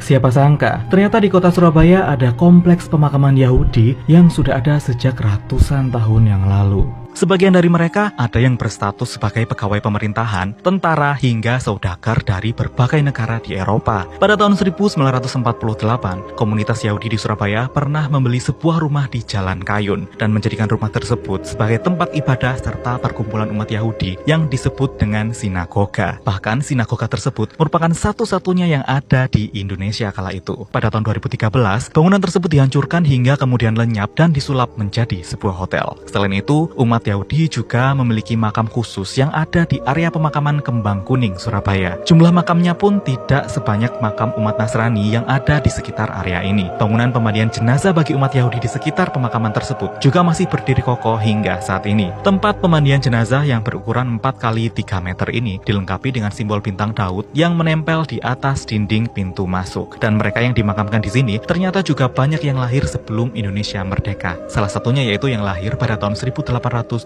Siapa sangka, ternyata di kota Surabaya ada kompleks pemakaman Yahudi yang sudah ada sejak ratusan tahun yang lalu. Sebagian dari mereka ada yang berstatus sebagai pegawai pemerintahan, tentara, hingga saudagar dari berbagai negara di Eropa. Pada tahun 1948, komunitas Yahudi di Surabaya pernah membeli sebuah rumah di Jalan Kayun dan menjadikan rumah tersebut sebagai tempat ibadah serta perkumpulan umat Yahudi yang disebut dengan sinagoga. Bahkan sinagoga tersebut merupakan satu-satunya yang ada di Indonesia kala itu. Pada tahun 2013, bangunan tersebut dihancurkan hingga kemudian lenyap dan disulap menjadi sebuah hotel. Selain itu, umat Yahudi juga memiliki makam khusus yang ada di area pemakaman Kembang Kuning, Surabaya. Jumlah makamnya pun tidak sebanyak makam umat Nasrani yang ada di sekitar area ini. Bangunan pemandian jenazah bagi umat Yahudi di sekitar pemakaman tersebut juga masih berdiri kokoh hingga saat ini. Tempat pemandian jenazah yang berukuran 4 x 3 meter ini dilengkapi dengan simbol bintang Daud yang menempel di atas dinding pintu masuk. Dan mereka yang dimakamkan di sini ternyata juga banyak yang lahir sebelum Indonesia merdeka. Salah satunya yaitu yang lahir pada tahun 1876.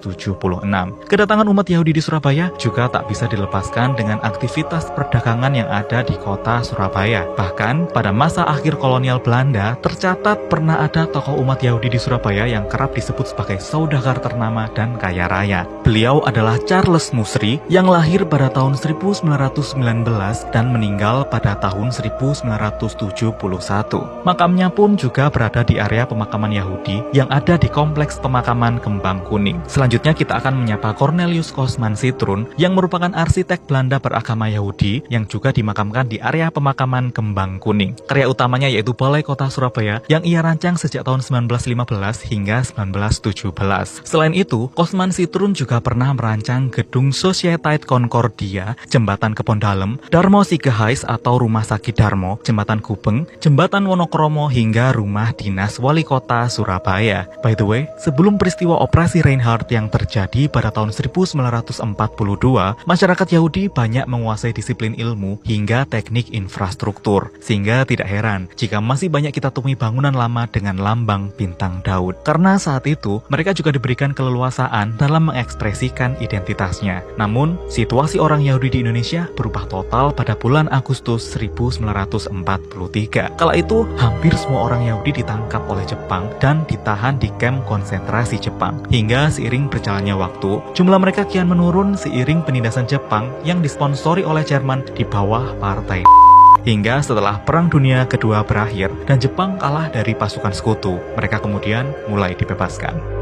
Kedatangan umat Yahudi di Surabaya juga tak bisa dilepaskan dengan aktivitas perdagangan yang ada di kota Surabaya. Bahkan pada masa akhir kolonial Belanda tercatat pernah ada tokoh umat Yahudi di Surabaya yang kerap disebut sebagai saudagar ternama dan kaya raya. Beliau adalah Charles Musri yang lahir pada tahun 1919 dan meninggal pada tahun 1971. Makamnya pun juga berada di area pemakaman Yahudi yang ada di kompleks pemakaman Kembang Kuning. Selanjutnya kita akan menyapa Cornelius Cosman Sitrun yang merupakan arsitek Belanda beragama Yahudi yang juga dimakamkan di area pemakaman Kembang Kuning. Karya utamanya yaitu Balai Kota Surabaya yang ia rancang sejak tahun 1915 hingga 1917. Selain itu, Cosman Sitrun juga pernah merancang Gedung Societeit Concordia, Jembatan Kebon Dalem, Darmo Sigehais atau Rumah Sakit Darmo, Jembatan Gubeng, Jembatan Wonokromo hingga Rumah Dinas Wali Kota Surabaya. By the way, sebelum peristiwa Operasi Reinhardt yang terjadi pada tahun 1942, masyarakat Yahudi banyak menguasai disiplin ilmu hingga teknik infrastruktur, sehingga tidak heran jika masih banyak kita temui bangunan lama dengan lambang bintang Daud. Karena saat itu, mereka juga diberikan keleluasaan dalam mengekspresikan identitasnya. Namun, situasi orang Yahudi di Indonesia berubah total pada bulan Agustus 1943. Kala itu, hampir semua orang Yahudi ditangkap oleh Jepang dan ditahan di kamp konsentrasi Jepang. Hingga seiring berjalannya waktu, jumlah mereka kian menurun seiring penindasan Jepang yang disponsori oleh Jerman di bawah partai. Hingga setelah Perang Dunia Kedua berakhir dan Jepang kalah dari pasukan sekutu, mereka kemudian mulai dibebaskan.